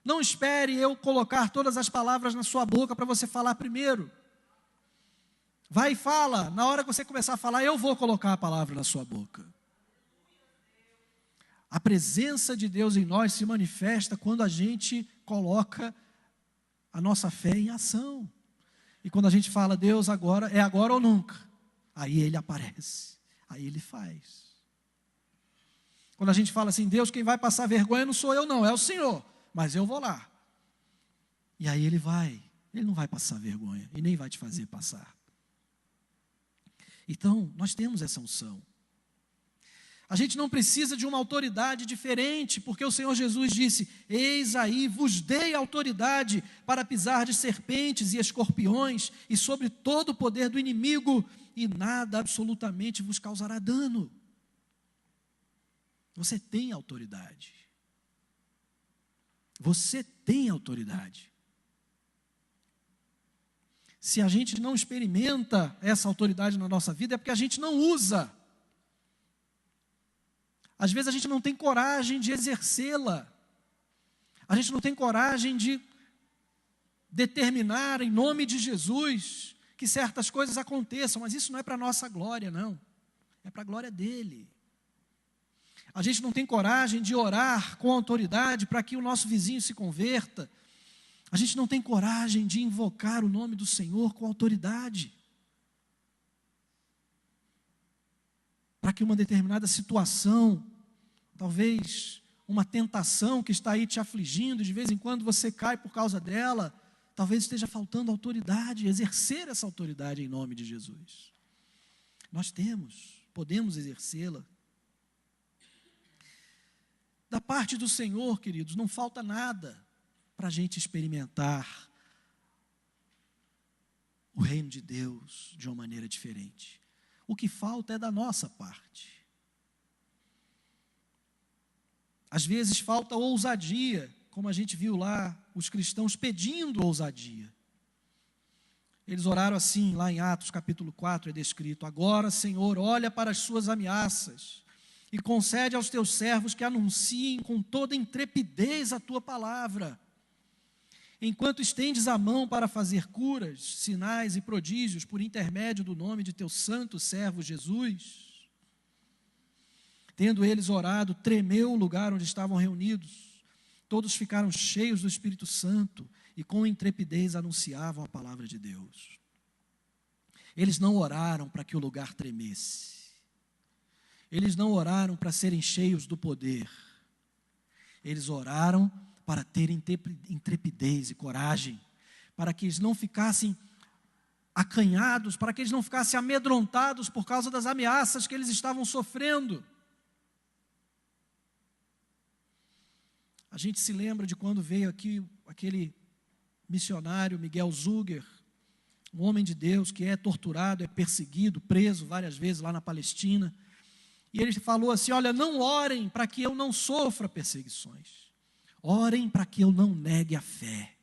Não espere eu colocar todas as palavras na sua boca para você falar primeiro. Vai e fala. Na hora que você começar a falar, eu vou colocar a palavra na sua boca. A presença de Deus em nós se manifesta quando a gente coloca a nossa fé em ação. E quando a gente fala: Deus, agora, é agora ou nunca. Aí Ele aparece. Aí Ele faz. Quando a gente fala assim: Deus, quem vai passar vergonha não sou eu não, é o Senhor, mas eu vou lá. E aí Ele não vai passar vergonha e nem vai te fazer passar. Então, nós temos essa unção. A gente não precisa de uma autoridade diferente, porque o Senhor Jesus disse: eis aí, vos dei autoridade para pisar de serpentes e escorpiões e sobre todo o poder do inimigo, e nada absolutamente vos causará dano. Você tem autoridade. Você tem autoridade. Se a gente não experimenta essa autoridade na nossa vida, é porque a gente não usa. Às vezes a gente não tem coragem de exercê-la. A gente não tem coragem de determinar em nome de Jesus que certas coisas aconteçam, mas isso não é para a nossa glória, não. É para a glória dele. A gente não tem coragem de orar com autoridade para que o nosso vizinho se converta. A gente não tem coragem de invocar o nome do Senhor com autoridade, para que uma determinada situação, talvez uma tentação que está aí te afligindo, de vez em quando você cai por causa dela, talvez esteja faltando autoridade, exercer essa autoridade em nome de Jesus. Nós podemos exercê-la. Da parte do Senhor, queridos, não falta nada para a gente experimentar o reino de Deus de uma maneira diferente. O que falta é da nossa parte. Às vezes falta ousadia, como a gente viu lá, os cristãos pedindo ousadia. Eles oraram assim, lá em Atos capítulo 4 é descrito: agora, Senhor, olha para as suas ameaças e concede aos teus servos que anunciem com toda intrepidez a tua palavra. Enquanto estendes a mão para fazer curas, sinais e prodígios por intermédio do nome de teu santo servo Jesus. Tendo eles orado, tremeu o lugar onde estavam reunidos. Todos ficaram cheios do Espírito Santo e com intrepidez anunciavam a palavra de Deus. Eles não oraram para que o lugar tremesse. Eles não oraram para serem cheios do poder. Eles oraram para terem intrepidez e coragem, para que eles não ficassem acanhados, para que eles não ficassem amedrontados por causa das ameaças que eles estavam sofrendo. A gente se lembra de quando veio aqui aquele missionário Miguel Zuger, um homem de Deus que é torturado, é perseguido, preso várias vezes lá na Palestina. E ele falou assim: olha, não orem para que eu não sofra perseguições. Orem para que eu não negue a fé.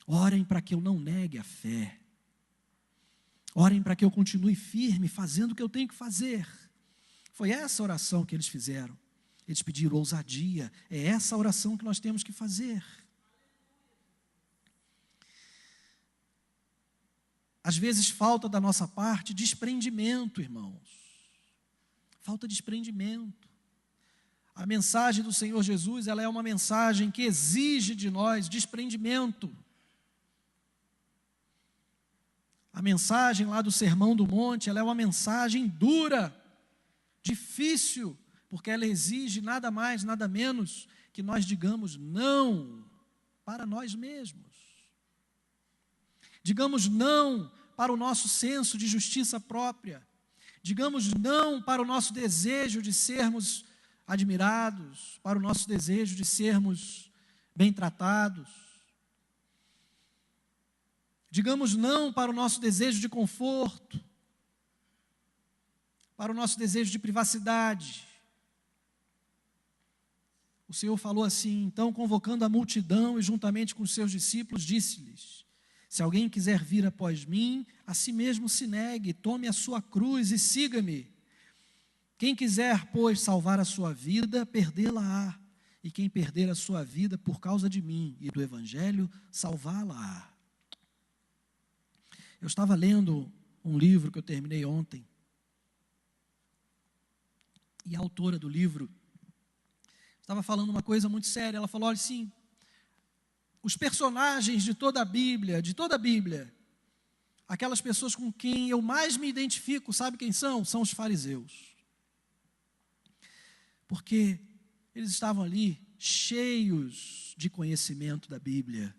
Orem para que eu não negue a fé. Orem para que eu continue firme, fazendo o que eu tenho que fazer. Foi essa oração que eles fizeram. Eles pediram ousadia. É essa oração que nós temos que fazer. Às vezes falta da nossa parte desprendimento, irmãos. Falta desprendimento. A mensagem do Senhor Jesus, ela é uma mensagem que exige de nós desprendimento. A mensagem lá do Sermão do Monte, ela é uma mensagem dura, difícil, porque ela exige nada mais, nada menos que nós digamos não para nós mesmos. Digamos não para o nosso senso de justiça própria. Digamos não para o nosso desejo de sermos admirados, para o nosso desejo de sermos bem tratados. Digamos não para o nosso desejo de conforto, para o nosso desejo de privacidade. O Senhor falou assim: então, convocando a multidão e juntamente com os seus discípulos, disse-lhes: se alguém quiser vir após mim, a si mesmo se negue, tome a sua cruz e siga-me. Quem quiser, pois, salvar a sua vida, perdê-la-á. E quem perder a sua vida por causa de mim e do Evangelho, salvá-la-á. Eu estava lendo um livro que eu terminei ontem. E a autora do livro estava falando uma coisa muito séria. Ela falou assim: os personagens de toda a Bíblia, aquelas pessoas com quem eu mais me identifico, sabe quem são? São os fariseus. Porque eles estavam ali cheios de conhecimento da Bíblia.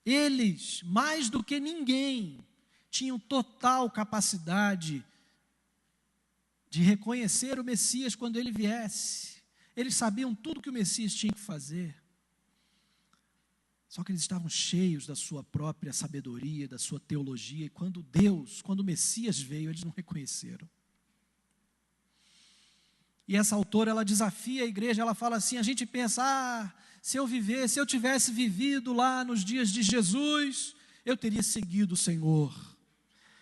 Eles, mais do que ninguém, tinham total capacidade de reconhecer o Messias quando ele viesse. Eles sabiam tudo que o Messias tinha que fazer. Só que eles estavam cheios da sua própria sabedoria, da sua teologia, e quando o Messias veio, eles não reconheceram. E essa autora, ela desafia a igreja, ela fala assim, a gente pensa, se eu tivesse vivido lá nos dias de Jesus, eu teria seguido o Senhor,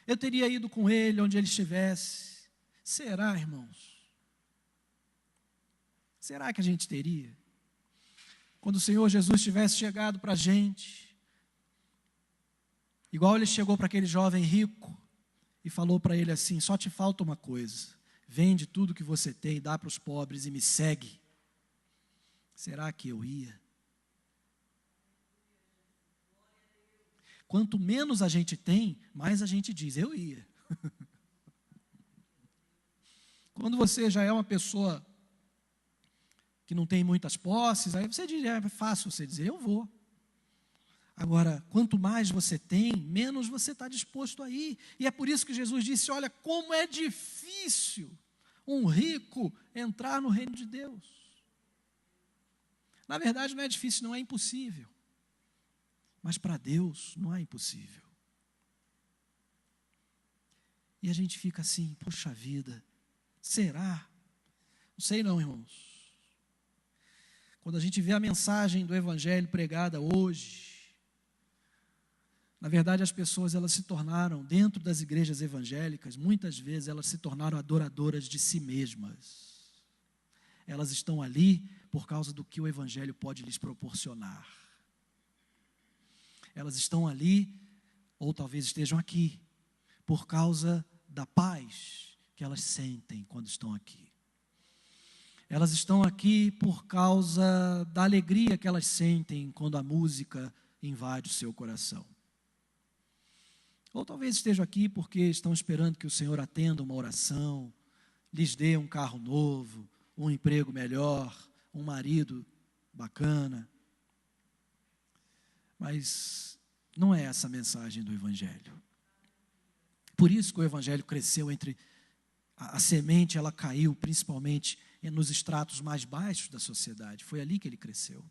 eu teria ido com Ele onde Ele estivesse. Será, irmãos? Será que a gente teria? Quando o Senhor Jesus tivesse chegado para a gente, Igual ele chegou para aquele jovem rico e falou para ele assim: só te falta uma coisa, vende tudo que você tem, dá para os pobres e me segue. Será que eu ia? Quanto menos a gente tem, mais a gente diz, eu ia. Quando você já é uma pessoa que não tem muitas posses, aí você diz, é fácil você dizer, eu vou. Agora, quanto mais você tem, menos você está disposto a ir. E é por isso que Jesus disse, olha, como é difícil um rico entrar no reino de Deus. Na verdade, não é difícil, não é impossível. Mas para Deus não é impossível. E a gente fica assim, puxa vida, será? Não sei não, irmãos. Quando a gente vê a mensagem do Evangelho pregada hoje, na verdade as pessoas elas se tornaram, dentro das igrejas evangélicas, muitas vezes elas se tornaram adoradoras de si mesmas. Elas estão ali por causa do que o Evangelho pode lhes proporcionar. Elas estão ali, ou talvez estejam aqui, por causa da paz que elas sentem quando estão aqui. Elas estão aqui por causa da alegria que elas sentem quando a música invade o seu coração. Ou talvez estejam aqui porque estão esperando que o Senhor atenda uma oração, lhes dê um carro novo, um emprego melhor, um marido bacana. Mas não é essa a mensagem do Evangelho. Por isso que o Evangelho cresceu entre... A semente, ela caiu principalmente nos estratos mais baixos da sociedade. Foi ali que ele cresceu.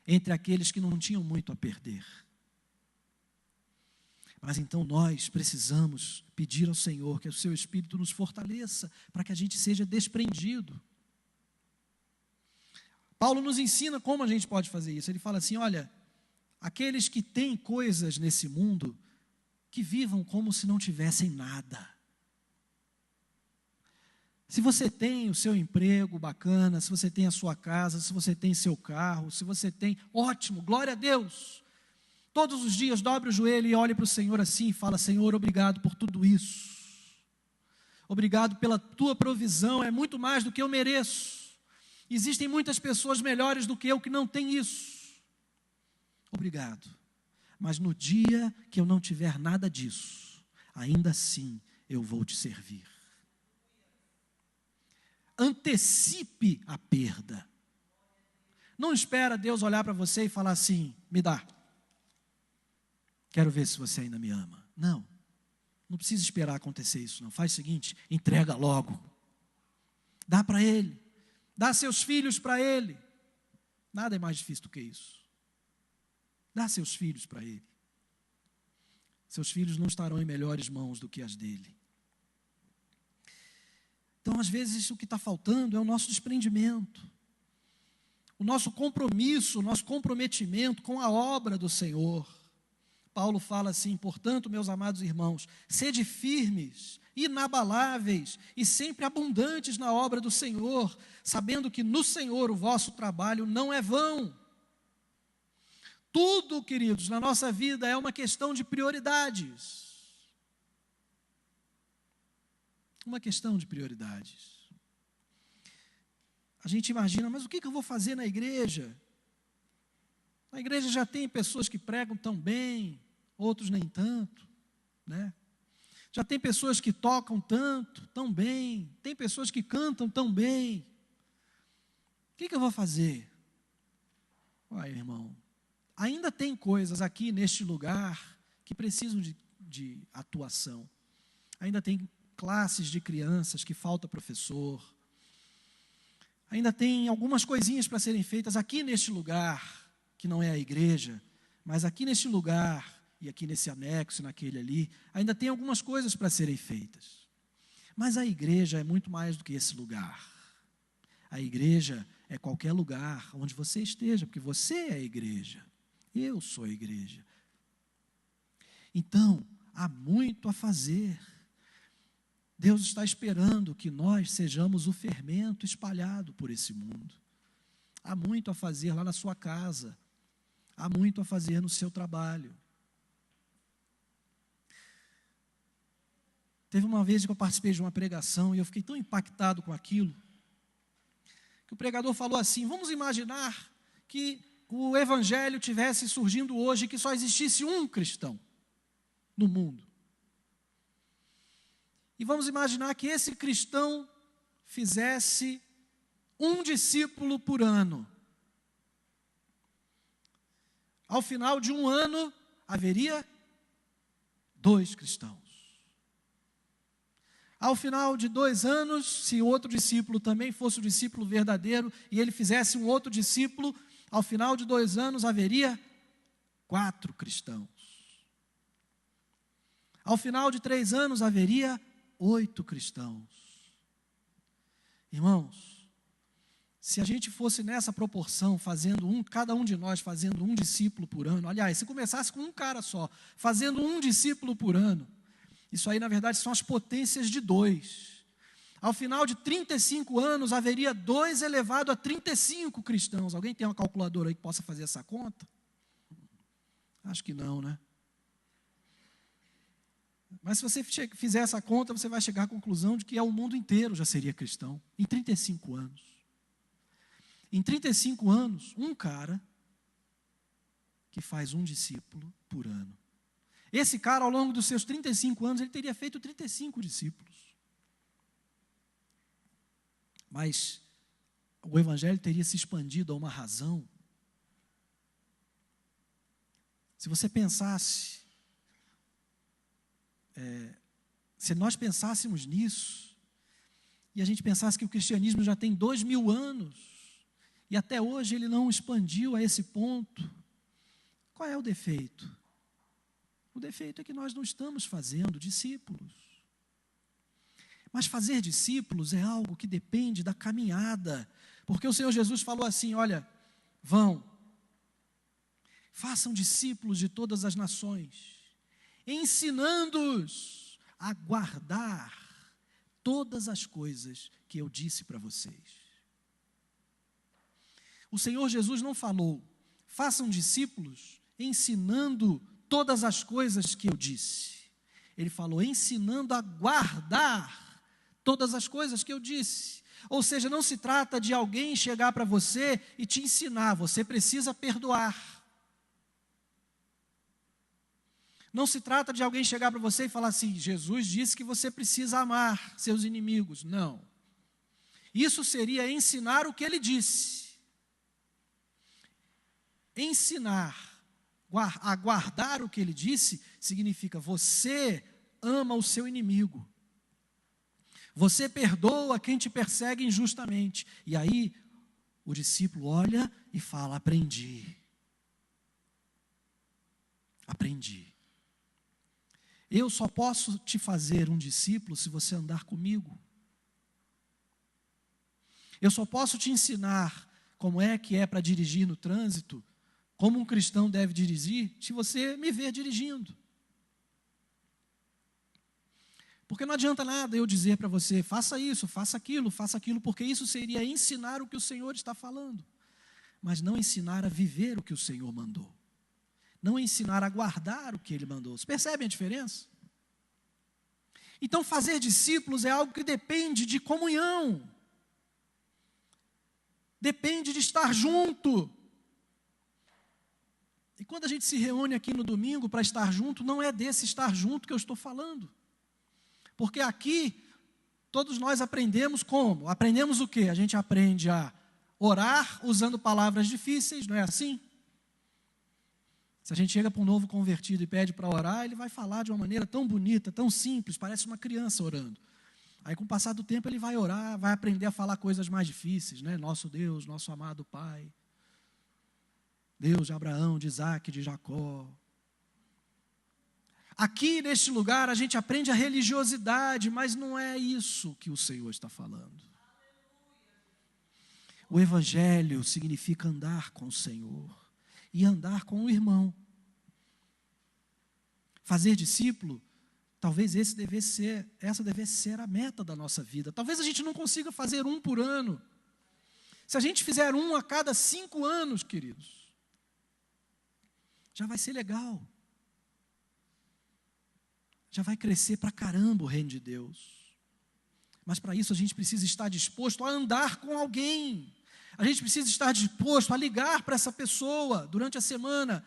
Entre aqueles que não tinham muito a perder. Mas então nós precisamos pedir ao Senhor que o seu Espírito nos fortaleça para que a gente seja desprendido. Paulo nos ensina como a gente pode fazer isso. Ele fala assim, olha, aqueles que têm coisas nesse mundo, que vivam como se não tivessem nada. Se você tem o seu emprego bacana, se você tem a sua casa, se você tem seu carro, se você tem, ótimo, glória a Deus. Todos os dias dobre o joelho e olhe para o Senhor assim e fala, Senhor, obrigado por tudo isso. Obrigado pela tua provisão, é muito mais do que eu mereço. Existem muitas pessoas melhores do que eu que não têm isso. Obrigado. Mas no dia que eu não tiver nada disso, ainda assim eu vou te servir. Antecipe a perda. Não espera Deus olhar para você e falar assim, me dá. Quero ver se você ainda me ama. Não, não precisa esperar acontecer isso não. Faz o seguinte, entrega logo. Dá para Ele. Dá seus filhos para Ele. Nada é mais difícil do que isso. Dá seus filhos para Ele. Seus filhos não estarão em melhores mãos do que as dele. Então, às vezes, o que está faltando é o nosso desprendimento. O nosso compromisso, o nosso comprometimento com a obra do Senhor. Paulo fala assim, portanto, meus amados irmãos, sede firmes, inabaláveis e sempre abundantes na obra do Senhor, sabendo que no Senhor o vosso trabalho não é vão. Tudo, queridos, na nossa vida é uma questão de prioridades. Uma questão de prioridades. A gente imagina, mas o que eu vou fazer na igreja? Na igreja já tem pessoas que pregam tão bem, outros nem tanto, né? Já tem pessoas que tocam tanto, tão bem, tem pessoas que cantam tão bem. O que eu vou fazer? Olha, irmão, ainda tem coisas aqui neste lugar que precisam de atuação. Ainda tem classes de crianças que falta professor. Ainda tem algumas coisinhas para serem feitas aqui neste lugar, que não é a igreja, mas aqui neste lugar, e aqui nesse anexo, naquele ali, ainda tem algumas coisas para serem feitas. Mas a igreja é muito mais do que esse lugar. A igreja é qualquer lugar onde você esteja, porque você é a igreja. Eu sou a igreja. Então, há muito a fazer. Deus está esperando que nós sejamos o fermento espalhado por esse mundo. Há muito a fazer lá na sua casa. Há muito a fazer no seu trabalho. Teve uma vez que eu participei de uma pregação e eu fiquei tão impactado com aquilo, que o pregador falou assim: vamos imaginar que o evangelho tivesse surgindo hoje e que só existisse um cristão no mundo. E vamos imaginar que esse cristão fizesse um discípulo por ano. Ao final de um ano, haveria 2 cristãos. Ao final de 2 anos, se outro discípulo também fosse o discípulo verdadeiro, e ele fizesse um outro discípulo, ao final de 2 anos haveria 4 cristãos. Ao final de 3 anos haveria 8 cristãos. Irmãos, se a gente fosse nessa proporção, cada um de nós fazendo um discípulo por ano, aliás, se começasse com um cara só, fazendo um discípulo por ano, isso aí na verdade são as potências de 2. Ao final de 35 anos, haveria 2 elevado a 35 cristãos. Alguém tem uma calculadora aí que possa fazer essa conta? Acho que não, né? Mas se você fizer essa conta, você vai chegar à conclusão de que o mundo inteiro já seria cristão, em 35 anos. Em 35 anos, um cara que faz um discípulo por ano. Esse cara, ao longo dos seus 35 anos, ele teria feito 35 discípulos. Mas o evangelho teria se expandido a uma razão. Se você pensasse, se nós pensássemos nisso, e a gente pensasse que o cristianismo já tem 2000 anos, e até hoje ele não expandiu a esse ponto, qual é o defeito? O defeito é que nós não estamos fazendo discípulos. Mas fazer discípulos é algo que depende da caminhada, porque o Senhor Jesus falou assim: olha, vão, façam discípulos de todas as nações, ensinando-os a guardar todas as coisas que eu disse para vocês. O Senhor Jesus não falou, façam discípulos ensinando todas as coisas que eu disse. Ele falou, ensinando a guardar todas as coisas que eu disse. Ou seja, não se trata de alguém chegar para você e te ensinar, você precisa perdoar. Não se trata de alguém chegar para você e falar assim, Jesus disse que você precisa amar seus inimigos. Não. Isso seria ensinar o que ele disse. Ensinar a guardar o que ele disse significa você ama o seu inimigo. Você perdoa quem te persegue injustamente. E aí o discípulo olha e fala, aprendi. Aprendi. Eu só posso te fazer um discípulo se você andar comigo. Eu só posso te ensinar como é que é para dirigir no trânsito, como um cristão deve dirigir, se você me ver dirigindo. Porque não adianta nada eu dizer para você, faça isso, faça aquilo, porque isso seria ensinar o que o Senhor está falando, mas não ensinar a viver o que o Senhor mandou. Não ensinar a guardar o que Ele mandou. Vocês percebem a diferença? Então, fazer discípulos é algo que depende de comunhão. Depende de estar junto. E quando a gente se reúne aqui no domingo para estar junto, não é desse estar junto que eu estou falando. Porque aqui, todos nós aprendemos como? Aprendemos o quê? A gente aprende a orar usando palavras difíceis, não é assim? Se a gente chega para um novo convertido e pede para orar, ele vai falar de uma maneira tão bonita, tão simples, parece uma criança orando. Aí com o passar do tempo ele vai orar, vai aprender a falar coisas mais difíceis, né? Nosso Deus, nosso amado Pai, Deus de Abraão, de Isaac, de Jacó. Aqui neste lugar a gente aprende a religiosidade, mas não é isso que o Senhor está falando. O Evangelho significa andar com o Senhor e andar com o irmão. Fazer discípulo, talvez essa devesse ser a meta da nossa vida. Talvez a gente não consiga fazer um por ano. Se a gente fizer um a cada 5 anos, queridos, já vai ser legal. já vai crescer pra caramba o reino de Deus. Mas para isso a gente precisa estar disposto a andar com alguém. A gente precisa estar disposto a ligar para essa pessoa durante a semana.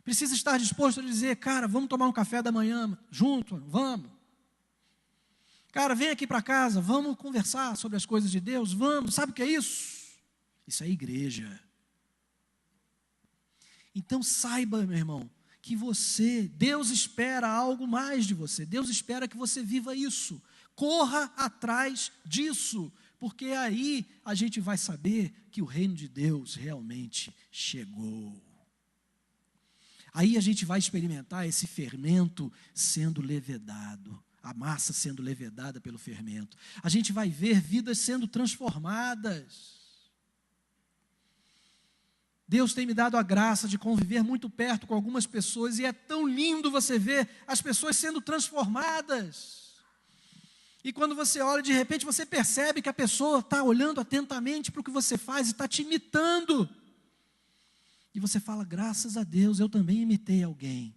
Precisa estar disposto a dizer, cara, vamos tomar um café da manhã junto, vamos. Cara, vem aqui para casa, vamos conversar sobre as coisas de Deus, vamos. Sabe o que é isso? Isso é igreja. Então saiba, meu irmão, que Deus espera algo mais de você. Deus espera que você viva isso. Corra atrás disso, porque aí a gente vai saber que o reino de Deus realmente chegou. Aí a gente vai experimentar esse fermento sendo levedado, a massa sendo levedada pelo fermento. A gente vai ver vidas sendo transformadas. Deus tem me dado a graça de conviver muito perto com algumas pessoas, e é tão lindo você ver as pessoas sendo transformadas. E quando você olha, de repente você percebe que a pessoa está olhando atentamente para o que você faz e está te imitando. E você fala, graças a Deus, eu também imitei alguém.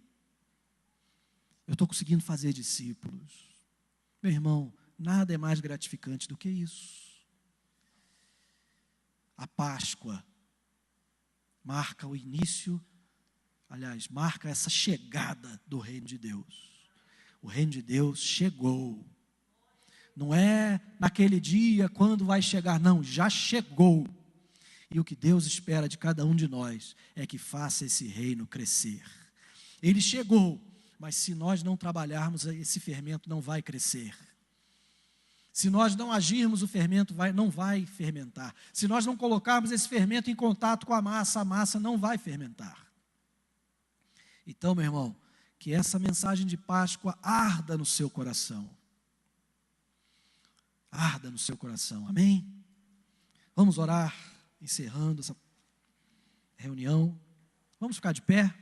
Eu estou conseguindo fazer discípulos. Meu irmão, nada é mais gratificante do que isso. A Páscoa marca o início, marca essa chegada do reino de Deus. O reino de Deus chegou. Não é naquele dia, quando vai chegar, não, já chegou. E o que Deus espera de cada um de nós é que faça esse reino crescer. Ele chegou, mas se nós não trabalharmos, esse fermento não vai crescer. Se nós não agirmos, o fermento não vai fermentar. Se nós não colocarmos esse fermento em contato com a massa não vai fermentar. Então, meu irmão, que essa mensagem de Páscoa arda no seu coração. Arda no seu coração, amém? Vamos orar, encerrando essa reunião. Vamos ficar de pé?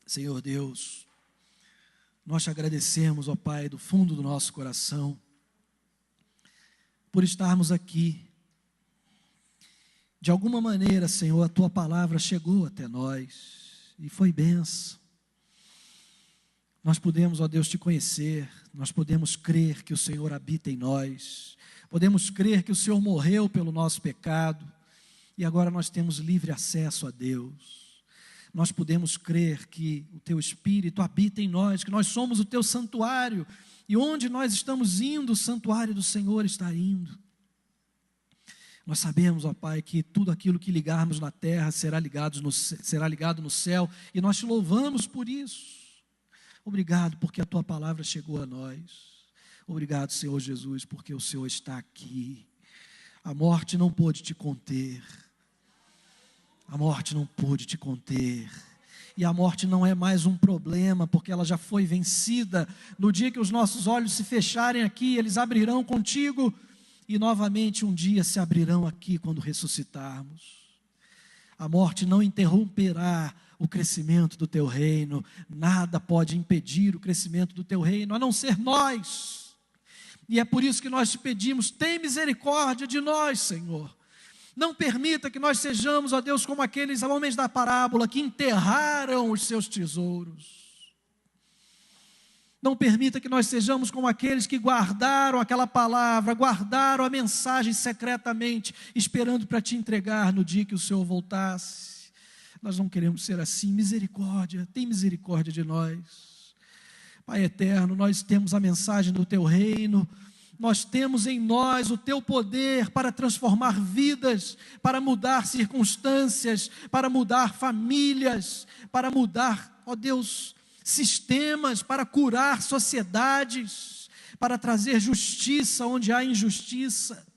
Senhor Deus, nós te agradecemos, ó Pai, do fundo do nosso coração, por estarmos aqui. De alguma maneira, Senhor, a Tua palavra chegou até nós e foi bênção. Nós podemos, ó Deus, te conhecer, nós podemos crer que o Senhor habita em nós, podemos crer que o Senhor morreu pelo nosso pecado, e agora nós temos livre acesso a Deus. Nós podemos crer que o Teu Espírito habita em nós, que nós somos o Teu santuário, e onde nós estamos indo, o santuário do Senhor está indo. Nós sabemos, ó Pai, que tudo aquilo que ligarmos na terra será ligado no céu, e nós te louvamos por isso. Obrigado porque a Tua palavra chegou a nós. Obrigado, Senhor Jesus, porque o Senhor está aqui. A morte não pôde te conter. A morte não pôde te conter. E a morte não é mais um problema, porque ela já foi vencida. No dia que os nossos olhos se fecharem aqui, eles abrirão contigo, e novamente um dia se abrirão aqui quando ressuscitarmos. A morte não interromperá o crescimento do Teu reino. Nada pode impedir o crescimento do Teu reino, a não ser nós. E é por isso que nós te pedimos, tem misericórdia de nós, Senhor. Não permita que nós sejamos, ó Deus, como aqueles homens da parábola que enterraram os seus tesouros. Não permita que nós sejamos como aqueles que guardaram aquela palavra, guardaram a mensagem secretamente, esperando para te entregar no dia que o Senhor voltasse. Nós não queremos ser assim. Misericórdia, tem misericórdia de nós. Pai eterno, nós temos a mensagem do Teu reino, nós temos em nós o Teu poder para transformar vidas, para mudar circunstâncias, para mudar famílias, para mudar, ó Deus, sistemas, para curar sociedades, para trazer justiça onde há injustiça.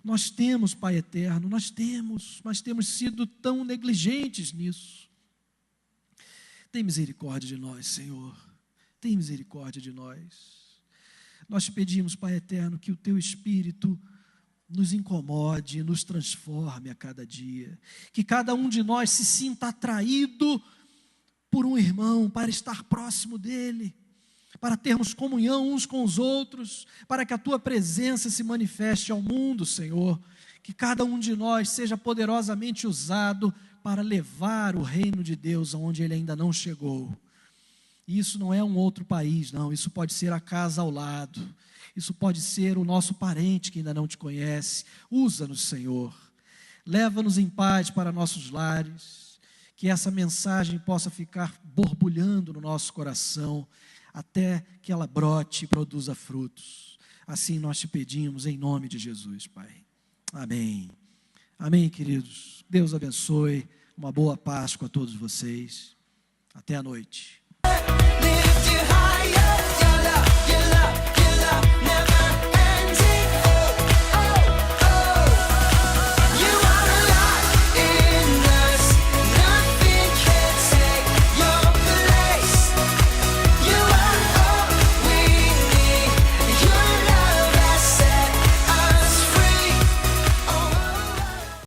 Nós temos, Pai eterno, nós temos sido tão negligentes nisso. Tem misericórdia de nós, Senhor, tem misericórdia de nós. Nós te pedimos, Pai eterno, que o Teu Espírito nos incomode, nos transforme a cada dia, que cada um de nós se sinta atraído por um irmão, para estar próximo dele, para termos comunhão uns com os outros, para que a Tua presença se manifeste ao mundo, Senhor. que cada um de nós seja poderosamente usado para levar o reino de Deus aonde ele ainda não chegou. E isso não é um outro país, não, isso pode ser a casa ao lado, isso pode ser o nosso parente que ainda não te conhece. Usa-nos, Senhor, leva-nos em paz para nossos lares, que essa mensagem possa ficar borbulhando no nosso coração, até que ela brote e produza frutos. Assim nós te pedimos em nome de Jesus, Pai. Amém. Amém, queridos. Deus abençoe. Uma boa Páscoa a todos vocês. Até a noite. Lift you higher.